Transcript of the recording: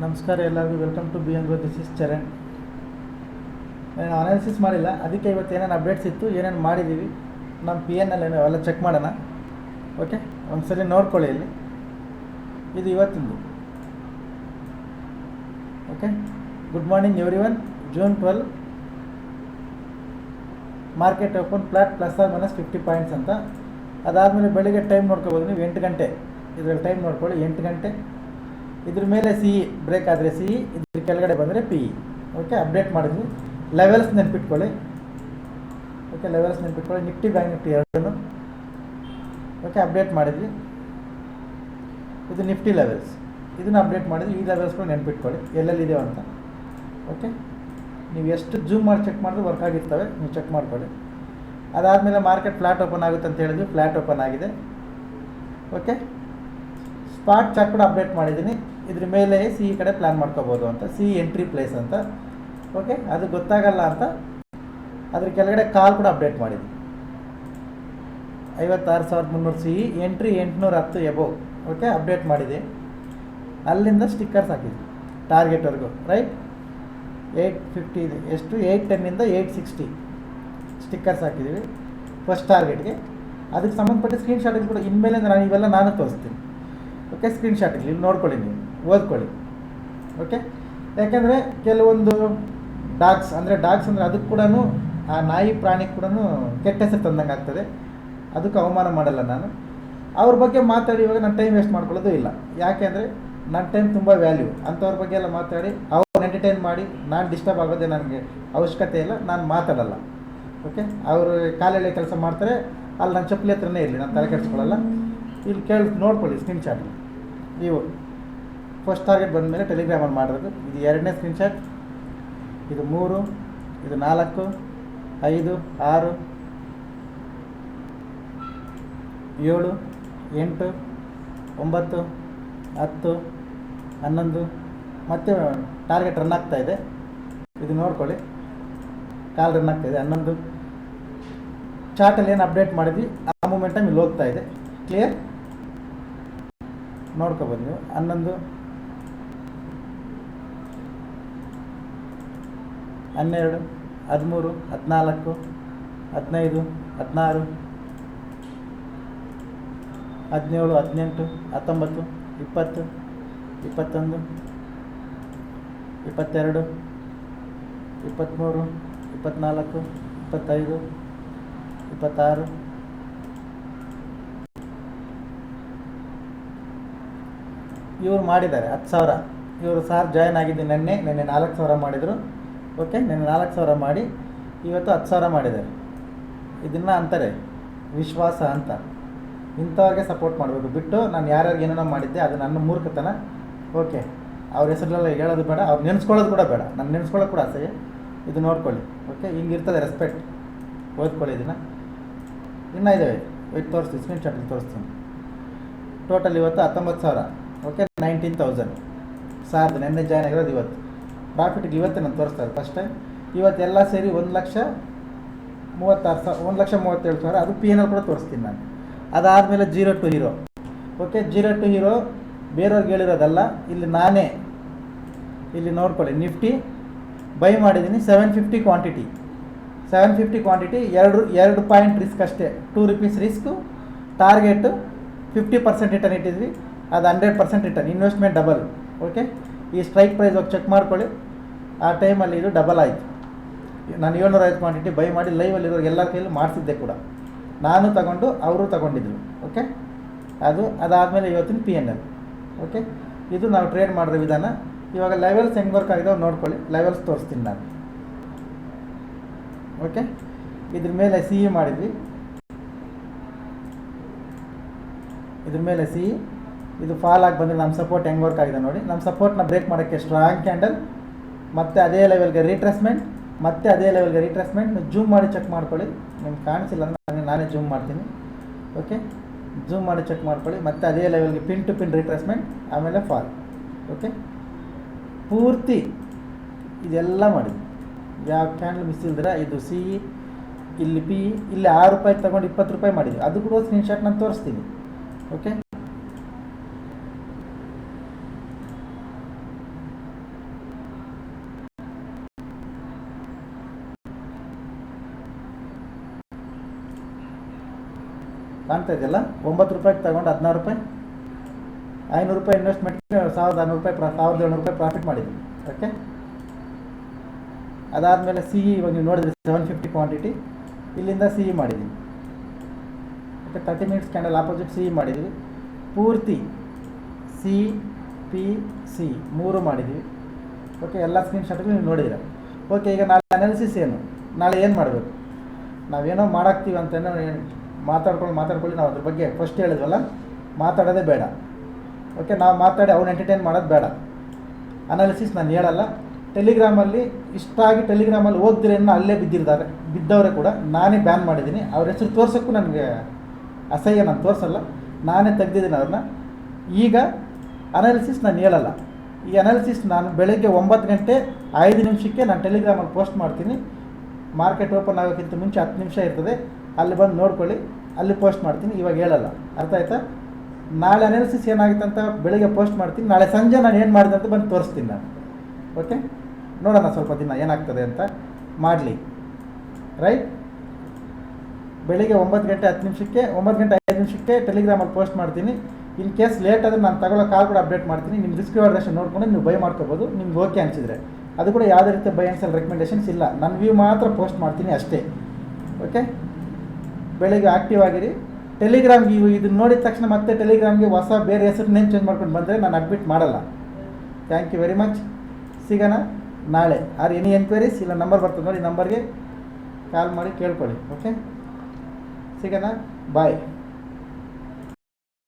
ನಮಸ್ಕಾರ ಎಲ್ಲರಿಗೂ, welcome to B N grow. This is Charan. ನಾನು ಅನಾಲಿಸಿಸ್ ಮಾಡಿಲ್ಲ, ಅದಕ್ಕೆ ಇವತ್ತು ಏನೇನು ಅಪ್ಡೇಟ್ಸ್ ಇತ್ತು, ಏನೇನು ಮಾಡಿದ್ದೀವಿ ನಮ್ಮ ಪಿ ಎನ್ ಎಲ್ ಅವೆಲ್ಲ ಚೆಕ್ ಮಾಡೋಣ. ಓಕೆ, ಒಂದು ಸರಿ ನೋಡ್ಕೊಳ್ಳಿ. ಇಲ್ಲಿ ಇದು ಇವತ್ತಿಂದು. Okay, good morning everyone. June 12 market open flat +or- 50 points ಅಂತ. ಅದಾದಮೇಲೆ ಬೆಳಿಗ್ಗೆ ಟೈಮ್ ನೋಡ್ಕೋಬೋದು ನೀವು, 8 ಗಂಟೆ. ಇದರಲ್ಲಿ ಟೈಮ್ ನೋಡ್ಕೊಳ್ಳಿ, 8 ಗಂಟೆ. ಇದ್ರ ಮೇಲೆ CE ಬ್ರೇಕ್ ಆದರೆ CE, ಇದ್ರ ಕೆಳಗಡೆ ಬಂದರೆ PE. ಓಕೆ, ಅಪ್ಡೇಟ್ ಮಾಡಿದ್ವಿ. ಲೆವೆಲ್ಸ್ ನೆನ್ಪಿಟ್ಕೊಳ್ಳಿ. ಓಕೆ, ಲೆವೆಲ್ಸ್ ನೆನ್ಪಿಟ್ಕೊಳ್ಳಿ. ನಿಫ್ಟಿ ಬ್ಯಾಂಕ್ ನಿಫ್ಟಿ ಎರಡೂ ಓಕೆ ಅಪ್ಡೇಟ್ ಮಾಡಿದ್ವಿ. ಇದು ನಿಫ್ಟಿ ಲೆವೆಲ್ಸ್, ಇದನ್ನು ಅಪ್ಡೇಟ್ ಮಾಡಿದ್ವಿ. ಈ ಲೆವೆಲ್ಸ್ಗಳು ನೆನ್ಪಿಟ್ಕೊಳ್ಳಿ ಎಲ್ಲೆಲ್ಲಿದೆಯೋ ಅಂತ. ಓಕೆ, ನೀವು ಎಷ್ಟು ಜೂಮ್ ಮಾಡಿ ಚೆಕ್ ಮಾಡಿದ್ರೆ ವರ್ಕ್ ಆಗಿರ್ತವೆ, ನೀವು ಚೆಕ್ ಮಾಡ್ಕೊಳ್ಳಿ. ಅದಾದಮೇಲೆ ಮಾರ್ಕೆಟ್ ಫ್ಲಾಟ್ ಓಪನ್ ಆಗುತ್ತೆ ಅಂತ ಹೇಳಿದ್ವಿ. ಫ್ಲಾಟ್ ಓಪನ್ ಆಗಿದೆ. ಓಕೆ, ಸ್ಪಾಟ್ ಚಾರ್ಟ್ ಕೂಡ ಅಪ್ಡೇಟ್ ಮಾಡಿದ್ದೀನಿ. ಇದ್ರ ಮೇಲೆ CE ಕಡೆ ಪ್ಲ್ಯಾನ್ ಮಾಡ್ಕೋಬೋದು ಅಂತ. CE ಎಂಟ್ರಿ ಪ್ಲೇಸ್ ಅಂತ. ಓಕೆ, ಅದು ಗೊತ್ತಾಗಲ್ಲ ಅಂತ ಅದ್ರ ಕೆಳಗಡೆ ಕಾಲ್ ಕೂಡ ಅಪ್ಡೇಟ್ ಮಾಡಿದ್ವಿ. 56,300 CE entry 810 above. Okay, update ಮಾಡಿದೆ. ಅಲ್ಲಿಂದ ಸ್ಟಿಕ್ಕರ್ಸ್ ಹಾಕಿದ್ವಿ ಟಾರ್ಗೆಟ್ವರೆಗೂ. ರೈಟ್, 850 ಇದೆ. ಎಷ್ಟು 810ಇಂದ 860 ಸ್ಟಿಕ್ಕರ್ಸ್ ಹಾಕಿದ್ದೀವಿ ಫಸ್ಟ್ ಟಾರ್ಗೆಟ್ಗೆ. ಅದಕ್ಕೆ ಸಂಬಂಧಪಟ್ಟ ಸ್ಕ್ರೀನ್ಶಾಟ್ ಕೂಡ ಇನ್ಮೇಲೆ ಇವೆಲ್ಲ ನಾನು ತೋರಿಸ್ತೀನಿ. ಓಕೆ, ಸ್ಕ್ರೀನ್ಶಾಟ್ ಇಲ್ಲಿ ನೋಡ್ಕೊಳ್ಳಿ, ನೀವು ಓದ್ಕೊಳ್ಳಿ. ಓಕೆ, ಯಾಕೆಂದರೆ ಕೆಲವೊಂದು ಡಾಗ್ಸ್ ಅಂದರೆ ಅದಕ್ಕೆ ಕೂಡ ಆ ನಾಯಿ ಪ್ರಾಣಿಗೆ ಕೂಡ ಕೆಟ್ಟ ಹೆಸರು ತಂದಂಗೆ ಆಗ್ತದೆ. ಅದಕ್ಕೆ ಅವಮಾನ ಮಾಡಲ್ಲ ನಾನು. ಅವ್ರ ಬಗ್ಗೆ ಮಾತಾಡಿ ಇವಾಗ ನಾನು ಟೈಮ್ ವೇಸ್ಟ್ ಮಾಡ್ಕೊಳ್ಳೋದು ಇಲ್ಲ. ಯಾಕೆಂದರೆ ನನ್ನ ಟೈಮ್ ತುಂಬ ವ್ಯಾಲ್ಯೂ. ಅಂಥವ್ರ ಬಗ್ಗೆ ಎಲ್ಲ ಮಾತಾಡಿ ಅವ್ರನ್ನ ಎಂಟರ್ಟೈನ್ ಮಾಡಿ ನಾನು ಡಿಸ್ಟರ್ಬ್ ಆಗೋದೇ ನನಗೆ ಅವಶ್ಯಕತೆ ಇಲ್ಲ. ನಾನು ಮಾತಾಡಲ್ಲ. ಓಕೆ, ಅವರು ಕಾಲೆಳೆ ಕೆಲಸ ಮಾಡ್ತಾರೆ, ಅಲ್ಲಿ ನನ್ನ ಚಪ್ಪಲಿ ಹತ್ರನೇ ಇರಲಿ, ನಾನು ತಲೆ ಕೆಡಿಸ್ಕೊಳ್ಳಲ್ಲ. ಇಲ್ಲಿ ನೋಡ್ಕೊಳ್ಳಿ ಸ್ಕ್ರೀನ್ಶಾಟ್. ನೀವು ಫಸ್ಟ್ ಟಾರ್ಗೆಟ್ ಬಂದ ಮೇಲೆ ಟೆಲಿಗ್ರಾಮಲ್ಲಿ ಮಾಡಿರೋದು. ಇದು 2ನೇ ಸ್ಕ್ರೀನ್ಶಾಟ್. ಇದು 3, ಇದು 4, 5, 6, 7, 8, 9, 10, 11 ಮತ್ತೆ ಟಾರ್ಗೆಟ್ ರನ್ ಆಗ್ತಾಯಿದೆ. ಇದು ನೋಡ್ಕೊಳ್ಳಿ, ಕಾಲ್ ರನ್ ಆಗ್ತಾಯಿದೆ. 11 ಚಾರ್ಟಲ್ಲಿ ಏನು ಅಪ್ಡೇಟ್ ಮಾಡಿದ್ವಿ ಆ ಮೂಮೆಂಟಮ್ ಇಲ್ಲಿ ಹೋಗ್ತಾ ಇದೆ. ಕ್ಲಿಯರ್ ನೋಡ್ಕೊಬೋದು ನೀವು. 11, 12, 13, 14, 15, 16, 17, 18, 19, 20, 21, 22, 23, 24, 25, 26. ಇವರು ಮಾಡಿದ್ದಾರೆ 10,000. ಇವರು ಸಾರ್ ಜಾಯ್ನ್ ಆಗಿದ್ದು ನೆನ್ನೆ 4,000 ಮಾಡಿದರು. ಓಕೆ, ನೆನ್ನೆ 4,000 ಮಾಡಿ ಇವತ್ತು 10,000 ಮಾಡಿದ್ದಾರೆ. ಇದನ್ನು ಅಂತಾರೆ ವಿಶ್ವಾಸ ಅಂತ. ಇಂಥವ್ರಿಗೆ ಸಪೋರ್ಟ್ ಮಾಡಬೇಕು ಬಿಟ್ಟು ನಾನು ಯಾರ್ಯಾರಿಗೆ ಏನೇನೋ ಮಾಡಿದ್ದೆ ಅದು ನನ್ನ ಮೂರ್ಖತನ. ಓಕೆ, ಅವ್ರ ಹೆಸರಲ್ಲೆಲ್ಲ ಹೇಳೋದು ಬೇಡ, ಅವ್ರು ನೆನೆಸ್ಕೊಳ್ಳೋದು ಕೂಡ ಬೇಡ. ನಾನು ನೆನೆಸ್ಕೊಳ್ಳೋದು ಕೂಡ ಅಸಹ್ಯ. ಇದು ನೋಡ್ಕೊಳ್ಳಿ. ಓಕೆ, ಹಿಂಗಿರ್ತದೆ ರೆಸ್ಪೆಕ್ಟ್. ಓದ್ಕೊಳ್ಳಿ ಇದನ್ನು. ಇನ್ನೂ ಇದ್ದಾವೆ, ಇದು ತೋರಿಸ್ತೀನಿ, ಸ್ಕ್ರೀನ್ಶಾಟಲ್ಲಿ ತೋರಿಸ್ತೀನಿ. ಟೋಟಲ್ ಇವತ್ತು 19,000. ಓಕೆ, 19,000 ಸಾರ್ದು ನೆನ್ನೆ ಜಾಯ್ನ್ ಆಗಿರೋದು. ಇವತ್ತು ಪ್ರಾಫಿಟ್ಗೆ ಇವತ್ತೇ ನಾನು ತೋರಿಸ್ತಾರೆ ಫಸ್ಟ್ ಟೈಮ್. ಇವತ್ತೆಲ್ಲ ಸೇರಿ 1,36,000, 1,37,000. ಅದು PNL ಕೂಡ ತೋರಿಸ್ತೀನಿ ನಾನು. ಅದಾದಮೇಲೆ 0 to hero. Okay, 0 to hero ಬೇರೆಯವ್ರಿಗೆ ಹೇಳಿರೋದಲ್ಲ, ಇಲ್ಲಿ ನಾನೇ. ಇಲ್ಲಿ ನೋಡ್ಕೊಳ್ಳಿ, ನಿಫ್ಟಿ ಬೈ ಮಾಡಿದ್ದೀನಿ 750 ಕ್ವಾಂಟಿಟಿ. 750 ಕ್ವಾಂಟಿಟಿ, 2 ಪಾಯಿಂಟ್ ರಿಸ್ಕ್ ಅಷ್ಟೇ. 2 rupees ರಿಸ್ಕು. ಟಾರ್ಗೆಟು 50% ರಿಟರ್ನ್ ಇಟ್ಟಿದ್ವಿ. ಅದು 100% ರಿಟರ್ನ್. Investment double. ಓಕೆ, ಈ ಸ್ಟ್ರೈಕ್ ಪ್ರೈಸ್ ಹೋಗಿ ಚೆಕ್ ಮಾಡ್ಕೊಳ್ಳಿ. ಆ ಟೈಮಲ್ಲಿ ಇದು ಡಬಲ್ ಆಯಿತು. ನಾನು 750 ಕ್ವಾಂಟಿಟಿ ಬೈ ಮಾಡಿ ಲೈವಲ್ಲಿರೋ ಎಲ್ಲರ ಕೈಯಲ್ಲಿ ಮಾಡಿಸಿದ್ದೆ ಕೂಡ. ನಾನು ತಗೊಂಡು ಅವರು ತಗೊಂಡಿದ್ರು. ಓಕೆ, ಅದಾದಮೇಲೆ ಇವತ್ತಿನ PNL. ಓಕೆ, ಇದು ನಾವು ಟ್ರೇಡ್ ಮಾಡಿರೋ ವಿಧಾನ. ಇವಾಗ ಲೆವೆಲ್ಸ್ ಹೆಂಗೆ ವರ್ಕ್ ಆಗಿದಾವೆ ನೋಡ್ಕೊಳ್ಳಿ. ಲೆವೆಲ್ಸ್ ತೋರಿಸ್ತೀನಿ ನಾನು. ಓಕೆ, ಇದ್ರ ಮೇಲೆ CE ಮಾಡಿದ್ವಿ. ಇದ್ರ ಮೇಲೆ CE ಇದು ಫಾಲ್ ಆಗಿ ಬಂದರೆ ನಮ್ಮ ಸಪೋರ್ಟ್ ಹೆಂಗೆ ವರ್ಕ್ ಆಗಿದೆ ನೋಡಿ. ನಮ್ಮ ಸಪೋರ್ಟ್ನ ಬ್ರೇಕ್ ಮಾಡೋಕ್ಕೆ ಸ್ಟ್ರಾಂಗ್ ಕ್ಯಾಂಡಲ್, ಮತ್ತು ಅದೇ ಲೆವೆಲ್ಗೆ ರೀಟ್ರೇಸ್ಮೆಂಟ್, ಮತ್ತು ಅದೇ ಲೆವೆಲ್ಗೆ ರೀಟ್ರೇಸ್ಮೆಂಟ್. ಜೂಮ್ ಮಾಡಿ ಚೆಕ್ ಮಾಡ್ಕೊಳ್ಳಿ. ನಿಮ್ಗೆ ಕಾಣಿಸಿಲ್ಲ ಅಂದರೆ ನಾನೇ ಜೂಮ್ ಮಾಡ್ತೀನಿ. ಓಕೆ, ಜೂಮ್ ಮಾಡಿ ಚೆಕ್ ಮಾಡ್ಕೊಳ್ಳಿ. ಮತ್ತು ಅದೇ ಲೆವೆಲ್ಗೆ ಪಿನ್ ಟು ಪಿನ್ ರೀಟ್ರೇಸ್ಮೆಂಟ್, ಆಮೇಲೆ ಫಾಲ್. ಓಕೆ, ಪೂರ್ತಿ ಇದೆಲ್ಲ ಮಾಡಿದ್ವಿ. ಯಾವ ಕ್ಯಾಂಡಲ್ ಮಿಸ್ ಇಲ್ದಿರ. ಇದು CE, ಇಲ್ಲಿ PE, ಇಲ್ಲಿ 6 ರೂಪಾಯಿ ತೊಗೊಂಡು 20 ರೂಪಾಯಿ ಮಾಡಿದ್ವಿ. ಅದು ಕೂಡ ಸ್ಕ್ರೀನ್ಶಾಟ್ ನಾನು ತೋರಿಸ್ತೀನಿ. ಓಕೆ, ಕಾಣ್ತಾ ಇದೆಯಲ್ಲ, 9 ರೂಪಾಯಿಗೆ ತಗೊಂಡು 16 ರೂಪಾಯಿ, 500 ರೂಪಾಯಿ ಇನ್ವೆಸ್ಟ್ಮೆಂಟ್ಗೆ 1600 ರೂಪಾಯಿ 1700 ರೂಪಾಯಿ ಪ್ರಾಫಿಟ್ ಮಾಡಿದ್ವಿ. ಓಕೆ, ಅದಾದಮೇಲೆ ಸಿ ಇ ಇವಾಗ ನೀವು ನೋಡಿದ್ರಿ 750 ಕ್ವಾಂಟಿಟಿ, ಇಲ್ಲಿಂದ ಸಿ ಇ ಮಾಡಿದ್ದೀವಿ. Okay, 30 minutes candle opposite C E ಮಾಡಿದ್ವಿ. ಪೂರ್ತಿ ಸಿ ಪಿ ಸಿ 3 ಮಾಡಿದ್ವಿ. ಓಕೆ, ಎಲ್ಲ ಸ್ಕ್ರೀನ್ಶಾಟ್ಗಳು ನೀವು ನೋಡಿದ್ದೀರ. ಓಕೆ, ಈಗ ನಾಳೆ ಅನಾಲಿಸಿಸ್ ಏನು, ನಾಳೆ ಏನು ಮಾಡಬೇಕು, ನಾವೇನೋ ಮಾಡಾಕ್ತೀವಿ ಅಂತೇನೋ ಮಾತಾಡ್ಕೊಳ್ಳಿ ನಾವು ಅದ್ರ ಬಗ್ಗೆ ಫಸ್ಟ್ ಹೇಳಿದ್ವಲ್ಲ, ಮಾತಾಡೋದೇ ಬೇಡ. ಓಕೆ, ನಾವು ಮಾತಾಡಿ ಅವ್ನು ಎಂಟರ್ಟೈನ್ ಮಾಡೋದು ಬೇಡ. ಅನಾಲಿಸಿಸ್ ನಾನು ಹೇಳಲ್ಲ. ಟೆಲಿಗ್ರಾಮಲ್ಲಿ ಇಷ್ಟಾಗಿ ಟೆಲಿಗ್ರಾಮಲ್ಲಿ ಓದ್ದಿರೇನೋ ಅಲ್ಲೇ ಬಿದ್ದವರೇ ಕೂಡ ನಾನೇ ಬ್ಯಾನ್ ಮಾಡಿದ್ದೀನಿ. ಅವ್ರ ಹೆಸರು ತೋರ್ಸೋಕ್ಕೂ ನನಗೆ ಅಸಹ್ಯ, ನಾನು ತೋರಿಸಲ್ಲ, ನಾನೇ ತೆಗ್ದಿದ್ದೀನಿ ಅವ್ರನ್ನ. ಈಗ ಅನಾಲಿಸಿಸ್ ನಾನು ಹೇಳಲ್ಲ. ಈ ಅನಾಲಿಸಿಸ್ ನಾನು ಬೆಳಗ್ಗೆ 9 ಗಂಟೆ 5 ನಿಮಿಷಕ್ಕೆ ನಾನು ಟೆಲಿಗ್ರಾಮಲ್ಲಿ ಪೋಸ್ಟ್ ಮಾಡ್ತೀನಿ. ಮಾರ್ಕೆಟ್ ಓಪನ್ ಆಗೋಕ್ಕಿಂತ ಮುಂಚೆ 10 ನಿಮಿಷ ಇರ್ತದೆ, ಅಲ್ಲಿ ಬಂದು ನೋಡ್ಕೊಳ್ಳಿ, ಅಲ್ಲಿ ಪೋಸ್ಟ್ ಮಾಡ್ತೀನಿ. ಇವಾಗ ಹೇಳಲ್ಲ, ಅರ್ಥ ಆಯ್ತಾ? ನಾಳೆ ಅನಾಲಿಸಿಸ್ ಏನಾಗುತ್ತೆ ಅಂತ ಬೆಳಗ್ಗೆ ಪೋಸ್ಟ್ ಮಾಡ್ತೀನಿ, ನಾಳೆ ಸಂಜೆ ನಾನು ಏನು ಮಾಡಿದೆ ಅಂತ ಬಂದು ತೋರಿಸ್ತೀನಿ ನಾನು. ಓಕೆ, ನೋಡೋಣ ಸ್ವಲ್ಪ ದಿನ ಏನಾಗ್ತದೆ ಅಂತ ಮಾಡಲಿ. ರೈಟ್, ಬೆಳಿಗ್ಗೆ 9 ಗಂಟೆ 10 ನಿಮಿಷಕ್ಕೆ 9 ಗಂಟೆ 5 ನಿಮಿಷಕ್ಕೆ ಟೆಲಿಗ್ರಾಮಲ್ಲಿ ಪೋಸ್ಟ್ ಮಾಡ್ತೀನಿ. ಇನ್ ಕೇಸ್ ಲೇಟ್ ಆದರೆ ನಾನು ತಗೊಳ್ಳೋ ಕಾಲ್ ಕೂಡ ಅಪ್ಡೇಟ್ ಮಾಡ್ತೀನಿ. ನಿಮ್ಮ ರಿಸ್ಕ್ ರಿವಾರ್ಡೇಷನ್ ನೋಡ್ಕೊಂಡು ನೀವು ಬೈ ಮಾಡ್ಕೋಬೋದು, ನಿಮ್ಗೆ ಓಕೆ ಅನಿಸಿದರೆ. ಅದು ಕೂಡ ಯಾವುದೇ ರೀತಿ ಬೈ ಆ್ಯಂಡ್ ಸೆಲ್ ರೆಕಮೆಂಡೇಷನ್ಸ್ ಇಲ್ಲ, ನನ್ನ ವ್ಯೂ ಮಾತ್ರ ಪೋಸ್ಟ್ ಮಾಡ್ತೀನಿ ಅಷ್ಟೇ. ಓಕೆ, ಬೆಳಿಗ್ಗೆ ಆ್ಯಕ್ಟಿವ್ ಆಗಿರಿ. ಟೆಲಿಗ್ರಾಮ್ಗೆ ಇದನ್ನು ನೋಡಿದ ತಕ್ಷಣ ಮತ್ತೆ ಟೆಲಿಗ್ರಾಮ್ಗೆ ಹೊಸ ಬೇರೆ ಹೆಸರು ನೇಮ್ ಚೇಂಜ್ ಮಾಡ್ಕೊಂಡು ಬಂದರೆ ನಾನು ಅಡ್ಮಿಟ್ ಮಾಡಲ್ಲ. Thank you very much. ಸಿಗೋಣ ನಾಳೆ. ಆರ್ ಎನಿ ಎನ್ಕ್ವೈರೀಸ್ ಇಲ್ಲ ನಂಬರ್ ಬರ್ತದೆ ನೋಡಿ, ನಂಬರ್ಗೆ ಕಾಲ್ ಮಾಡಿ ಕೇಳ್ಕೊಳ್ಳಿ. ಓಕೆ, ಸಿಗೋಣ, ಬಾಯ್.